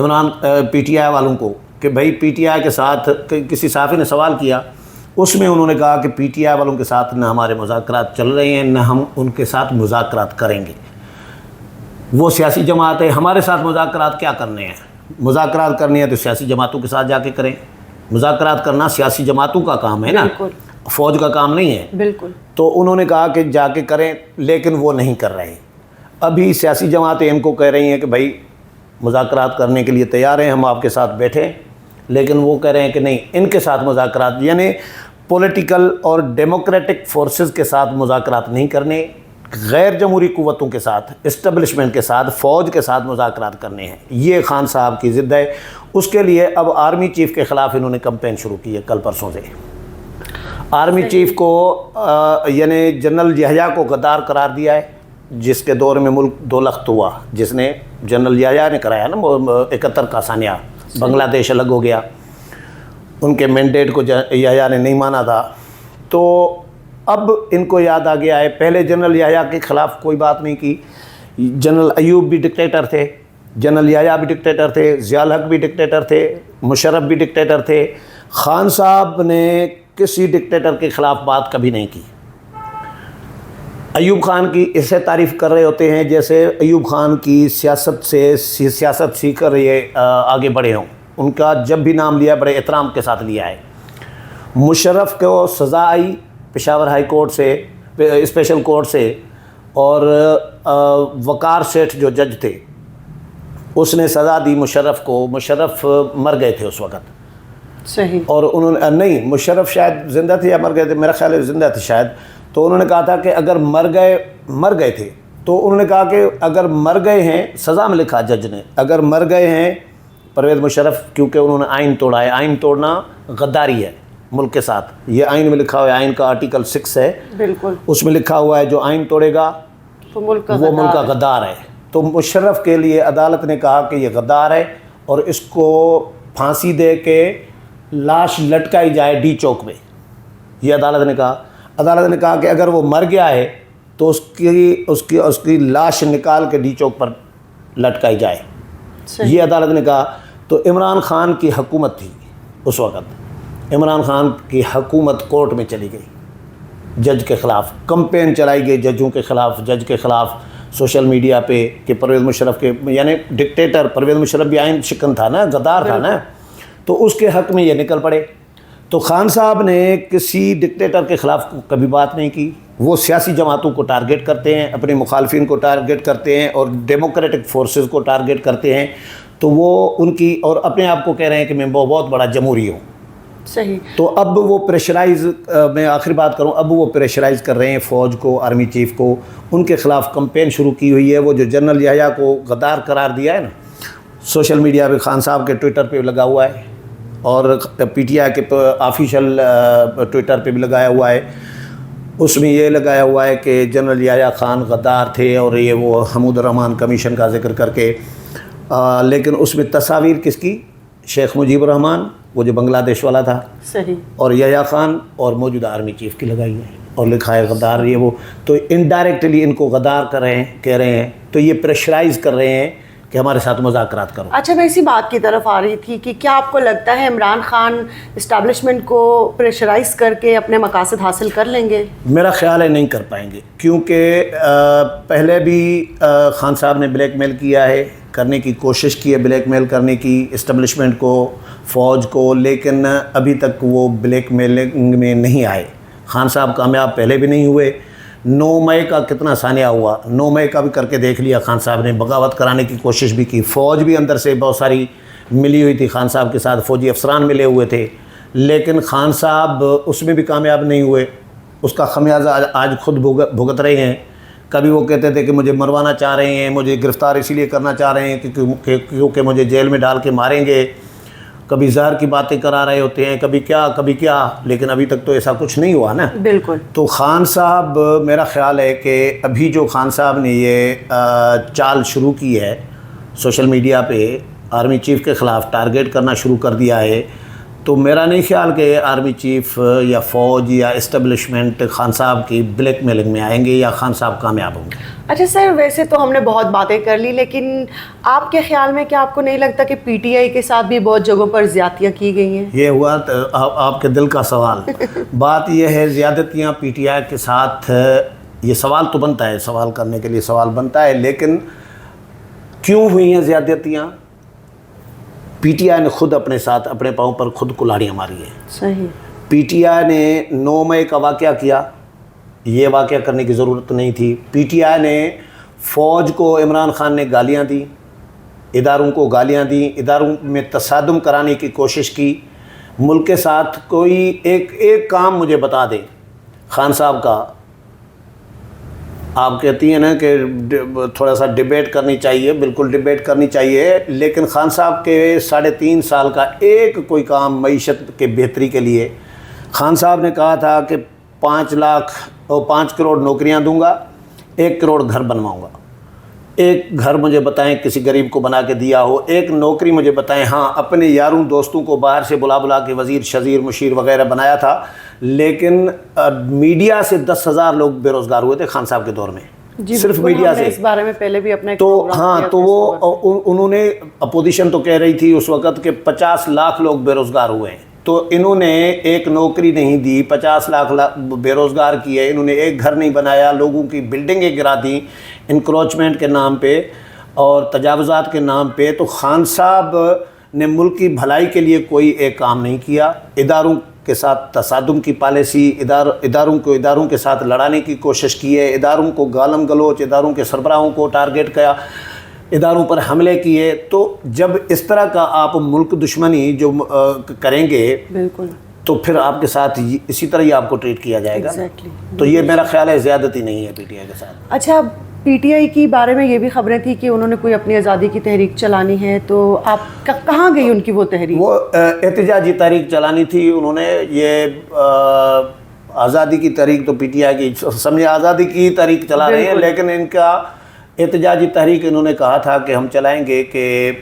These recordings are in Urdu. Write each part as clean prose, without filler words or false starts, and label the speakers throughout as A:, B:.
A: عمران پی ٹی آئی والوں کو کہ بھائی پی ٹی آئی کے ساتھ کسی صحافی نے سوال کیا، اس میں انہوں نے کہا کہ پی ٹی آئی والوں کے ساتھ نہ ہمارے مذاکرات چل رہے ہیں، نہ ہم ان کے ساتھ مذاکرات کریں گے، وہ سیاسی جماعت ہے، ہمارے ساتھ مذاکرات کیا کرنے ہیں؟ مذاکرات کرنی ہے تو سیاسی جماعتوں کے ساتھ جا کے کریں، مذاکرات کرنا سیاسی جماعتوں کا کام ہے نا، فوج کا کام نہیں ہے۔
B: بالکل۔
A: تو انہوں نے کہا کہ جا کے کریں، لیکن وہ نہیں کر رہے ہیں۔ ابھی سیاسی جماعتیں ان کو کہہ رہی ہیں کہ بھائی مذاکرات کرنے کے لیے تیار ہیں، ہم آپ کے ساتھ بیٹھیں، لیکن وہ کہہ رہے ہیں کہ نہیں، ان کے ساتھ مذاکرات یعنی پولیٹیکل اور ڈیموکریٹک فورسز کے ساتھ مذاکرات نہیں کرنے، غیر جمہوری قوتوں کے ساتھ، اسٹیبلشمنٹ کے ساتھ، فوج کے ساتھ مذاکرات کرنے ہیں۔ یہ خان صاحب کی ضد ہے۔ اس کے لیے اب آرمی چیف کے خلاف انہوں نے کمپین شروع کی ہے کل پرسوں سے۔ آرمی چیف کو یعنی جنرل یحییٰ کو غدار قرار دیا ہے، جس کے دور میں ملک دو لخت ہوا، جس نے جنرل یحییٰ نے کرایا نا 71 کا سانیہ، بنگلہ دیش الگ ہو گیا، ان کے مینڈیٹ کو یحییٰ نے نہیں مانا تھا۔ تو اب ان کو یاد آ گیا ہے، پہلے جنرل یحییٰ کے خلاف کوئی بات نہیں کی، جنرل ایوب بھی ڈکٹیٹر تھے، جنرل یحییٰ بھی ڈکٹیٹر تھے، ضیاء الحق بھی ڈکٹیٹر تھے، مشرف بھی ڈکٹیٹر تھے۔ خان صاحب نے کسی ڈکٹیٹر کے خلاف بات کبھی نہیں کی۔ ایوب خان کی اسے تعریف کر رہے ہوتے ہیں جیسے ایوب خان کی سیاست سیکھ کر یہ آگے بڑھے ہوں۔ ان کا جب بھی نام لیا بڑے احترام کے ساتھ لیا ہے۔ مشرف کو سزا آئی پشاور ہائی کورٹ سے، اسپیشل کورٹ سے، اور وقار سیٹھ جو جج تھے اس نے سزا دی مشرف کو۔ مشرف مر گئے تھے اس وقت،
B: صحیح،
A: اور انہوں نے نہیں، مشرف شاید زندہ تھے یا مر گئے تھے، میرا خیال ہے زندہ تھے شاید۔ تو انہوں نے کہا تھا کہ اگر مر گئے تھے، تو انہوں نے کہا کہ اگر مر گئے ہیں، سزا میں لکھا جج نے، اگر مر گئے ہیں پرویز مشرف، کیونکہ انہوں نے آئین توڑا ہے، آئین توڑنا غداری ہے ملک کے ساتھ، یہ آئین میں لکھا ہوا ہے، آئین کا آرٹیکل 6 ہے،
B: بالکل،
A: اس میں لکھا ہوا ہے جو آئین توڑے گا
B: تو ملک کا
A: وہ ملک کا غدار ہے۔ تو مشرف کے لیے عدالت نے کہا کہ یہ غدار ہے اور اس کو پھانسی دے کے لاش لٹکائی جائے ڈی چوک میں، یہ عدالت نے کہا۔ عدالت نے کہا کہ اگر وہ مر گیا ہے تو اس کی لاش نکال کے ڈی چوک پر لٹکائی جائے، یہ عدالت نے کہا۔ تو عمران خان کی حکومت تھی اس وقت، عمران خان کی حکومت کورٹ میں چلی گئی، جج کے خلاف کمپین چلائی گئی، ججوں کے خلاف، جج کے خلاف، سوشل میڈیا پہ، کہ پرویز مشرف کے یعنی ڈکٹیٹر پرویز مشرف بھی آئین شکن تھا نا، غدار تھا نا، تو اس کے حق میں یہ نکل پڑے۔ تو خان صاحب نے کسی ڈکٹیٹر کے خلاف کبھی بات نہیں کی، وہ سیاسی جماعتوں کو ٹارگٹ کرتے ہیں، اپنے مخالفین کو ٹارگٹ کرتے ہیں، اور ڈیموکریٹک فورسز کو ٹارگٹ کرتے ہیں، تو وہ ان کی، اور اپنے آپ کو کہہ رہے ہیں کہ میں بہت بڑا جمہوری ہوں۔
B: صحیح۔
A: تو اب وہ پریشرائز، میں آخری بات کروں، اب وہ پریشرائز کر رہے ہیں فوج کو، آرمی چیف کو، ان کے خلاف کمپین شروع کی ہوئی ہے۔ وہ جو جنرل یحییٰ کو غدار قرار دیا ہے نا، سوشل میڈیا پہ خان صاحب کے ٹویٹر پہ لگا ہوا ہے، اور پی ٹی آئی کے آفیشیل ٹویٹر پہ بھی لگایا ہوا ہے۔ اس میں یہ لگایا ہوا ہے کہ جنرل یحییٰ خان غدار تھے، اور یہ وہ حمود الرحمان کمیشن کا ذکر کر کے، لیکن اس میں تصاویر کس کی؟ شیخ مجیب الرحمان، وہ جو بنگلہ دیش والا تھا،
B: صحیح،
A: اور یحییٰ خان اور موجودہ آرمی چیف کی لگائی ہے، اور لکھا ہے غدار، یہ وہ۔ تو انڈائریکٹلی ان کو غدار کر رہے ہیں، کہہ رہے ہیں، تو یہ پریشرائز کر رہے ہیں کہ ہمارے ساتھ مذاکرات کرو۔
B: اچھا، میں اسی بات کی طرف آ رہی تھی کہ کیا آپ کو لگتا ہے عمران خان اسٹیبلشمنٹ کو پریشرائز کر کے اپنے مقاصد حاصل کر لیں گے؟
A: میرا خیال ہے نہیں کر پائیں گے، کیونکہ پہلے بھی خان صاحب نے بلیک میل کیا ہے، کرنے کی کوشش کی ہے بلیک میل کرنے کی اسٹیبلشمنٹ کو، فوج کو، لیکن ابھی تک وہ بلیک میلنگ میں نہیں آئے۔ خان صاحب کامیاب پہلے بھی نہیں ہوئے۔ 9 مئی کا کتنا ثانیہ ہوا، 9 مئی کا بھی کر کے دیکھ لیا، خان صاحب نے بغاوت کرانے کی کوشش بھی کی، فوج بھی اندر سے بہت ساری ملی ہوئی تھی خان صاحب کے ساتھ، فوجی افسران ملے ہوئے تھے، لیکن خان صاحب اس میں بھی کامیاب نہیں ہوئے۔ اس کا خمیازہ آج خود بھگت رہے ہیں۔ کبھی وہ کہتے تھے کہ مجھے مروانا چاہ رہے ہیں، مجھے گرفتار اسی لیے کرنا چاہ رہے ہیں کیونکہ مجھے جیل میں ڈال کے ماریں گے، کبھی زہر کی باتیں کرا رہے ہوتے ہیں، کبھی کیا، لیکن ابھی تک تو ایسا کچھ نہیں ہوا نا۔
B: بالکل۔
A: تو خان صاحب، میرا خیال ہے کہ ابھی جو خان صاحب نے یہ چال شروع کی ہے سوشل میڈیا پہ، آرمی چیف کے خلاف ٹارگٹ کرنا شروع کر دیا ہے، تو میرا نہیں خیال کہ آرمی چیف یا فوج یا اسٹیبلشمنٹ خان صاحب کی بلیک میلنگ میں آئیں گے یا خان صاحب کامیاب ہوں گے.
B: اچھا سر، ویسے تو ہم نے بہت باتیں کر لی، لیکن آپ کے خیال میں کیا آپ کو نہیں لگتا کہ پی ٹی آئی کے ساتھ بھی بہت جگہوں پر زیادتیاں کی گئی ہیں؟
A: یہ ہوا آپ کے دل کا سوال. بات یہ ہے زیادتیاں پی ٹی آئی کے ساتھ، یہ سوال تو بنتا ہے، سوال کرنے کے لیے سوال بنتا ہے، لیکن کیوں ہوئی ہیں زیادتیاں؟ پی ٹی آئی نے خود اپنے ساتھ اپنے پاؤں پر خود کلاڑیاں ماری ہیں.
B: صحیح.
A: پی ٹی آئی نے 9 مئی کا واقعہ کیا، یہ واقعہ کرنے کی ضرورت نہیں تھی. پی ٹی آئی نے فوج کو، عمران خان نے گالیاں دیں، اداروں کو گالیاں دیں، اداروں میں تصادم کرانے کی کوشش کی. ملک کے ساتھ کوئی ایک کام مجھے بتا دیں خان صاحب کا. آپ کہتی ہیں نا کہ تھوڑا سا ڈیبیٹ کرنی چاہیے، بالکل ڈیبیٹ کرنی چاہیے، لیکن خان صاحب کے 3.5 سال کا ایک کوئی کام معیشت کے بہتری کے لیے. خان صاحب نے کہا تھا کہ 5 کروڑ نوکریاں دوں گا، 1 کروڑ گھر بنواؤں گا. ایک گھر مجھے بتائیں کسی غریب کو بنا کے دیا ہو، ایک نوکری مجھے بتائیں. ہاں، اپنے یاروں دوستوں کو باہر سے بلا کے وزیر شزیر مشیر وغیرہ بنایا تھا، لیکن میڈیا سے 10,000 لوگ بے روزگار ہوئے تھے خان صاحب کے دور میں.
B: جی
A: صرف میڈیا سے.
B: اس بارے میں پہلے بھی اپنے
A: تو ہاں، تو وہ انہوں نے، اپوزیشن تو کہہ رہی تھی اس وقت کہ 50 لاکھ لوگ بے روزگار ہوئے ہیں، تو انہوں نے ایک نوکری نہیں دی، 50 لاکھ بے روزگار کیے. انہوں نے ایک گھر نہیں بنایا، لوگوں کی بلڈنگیں گرا دیں انکروچمنٹ کے نام پہ اور تجاوزات کے نام پہ. تو خان صاحب نے ملک کی بھلائی کے لیے کوئی ایک کام نہیں کیا. اداروں کے ساتھ تصادم کی پالیسی، اداروں کے ساتھ لڑانے کی کوشش کی ہے، اداروں کو گالم گلوچ، اداروں کے سربراہوں کو ٹارگٹ کیا، اداروں پر حملے کیے. تو جب اس طرح کا آپ ملک دشمنی جو کریں گے،
B: بالکل،
A: تو پھر آپ کے ساتھ اسی طرح ہی آپ کو ٹریٹ کیا جائے گا. تو یہ میرا خیال ہے زیادتی نہیں ہے پی ٹی آئی کے ساتھ.
B: اچھا، پی ٹی آئی کی بارے میں یہ بھی خبریں تھیں کہ انہوں نے کوئی اپنی آزادی کی تحریک چلانی ہے، تو آپ کہاں گئی ان کی وہ تحریک؟ وہ
A: احتجاجی تحریک چلانی تھی انہوں نے. یہ آزادی کی تحریک تو پی ٹی آئی کی سمجھے آزادی کی تحریک چلا رہے ہیں، لیکن ان کا احتجاجی تحریک انہوں نے کہا تھا کہ ہم چلائیں گے کہ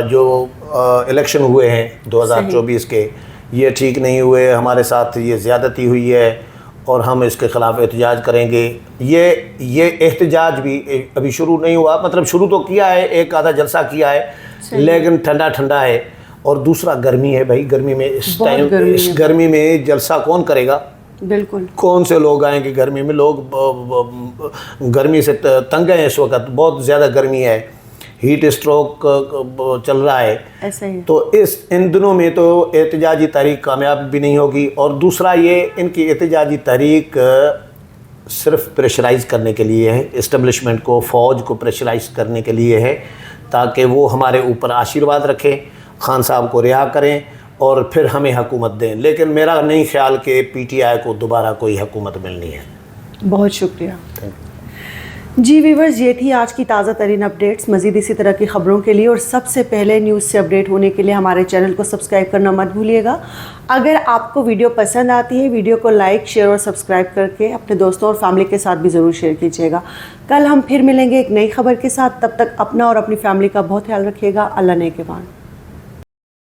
A: جو الیکشن ہوئے ہیں 2024 کے، یہ ٹھیک نہیں ہوئے، ہمارے ساتھ یہ زیادتی ہوئی ہے اور ہم اس کے خلاف احتجاج کریں گے. یہ احتجاج بھی ابھی شروع نہیں ہوا، مطلب شروع تو کیا ہے، ایک آدھا جلسہ کیا ہے، لیکن ٹھنڈا ہے. اور دوسرا گرمی ہے بھائی، گرمی میں اس گرمی میں جلسہ کون کرے گا؟
B: بالکل.
A: کون سے لوگ آئیں گے گرمی میں؟ لوگ گرمی سے تنگ ہیں اس وقت، بہت زیادہ گرمی ہے، ہیٹ اسٹروک چل رہا ہے. تو ان دنوں میں تو احتجاجی تحریک کامیاب بھی نہیں ہوگی. اور دوسرا یہ، ان کی احتجاجی تحریک صرف پریشرائز کرنے کے لیے ہے، اسٹیبلشمنٹ کو، فوج کو پریشرائز کرنے کے لیے ہے، تاکہ وہ ہمارے اوپر آشیرواد رکھیں، خان صاحب کو رہا کریں اور پھر ہمیں حکومت دیں. لیکن میرا نہیں خیال کہ پی ٹی آئی کو دوبارہ کوئی حکومت ملنی ہے.
B: بہت شکریہ. جی ویورز، یہ تھی آج کی تازہ ترین اپڈیٹس. مزید اسی طرح کی خبروں کے لیے اور سب سے پہلے نیوز سے اپڈیٹ ہونے کے لیے ہمارے چینل کو سبسکرائب کرنا مت بھولیے گا. اگر آپ کو ویڈیو پسند آتی ہے، ویڈیو کو لائک، شیئر اور سبسکرائب کر کے اپنے دوستوں اور فیملی کے ساتھ بھی ضرور شیئر کیجیے گا. کل ہم پھر ملیں گے ایک نئی خبر کے ساتھ. تب تک اپنا اور اپنی فیملی کا بہت خیال رکھیے گا. اللہ نگہبان.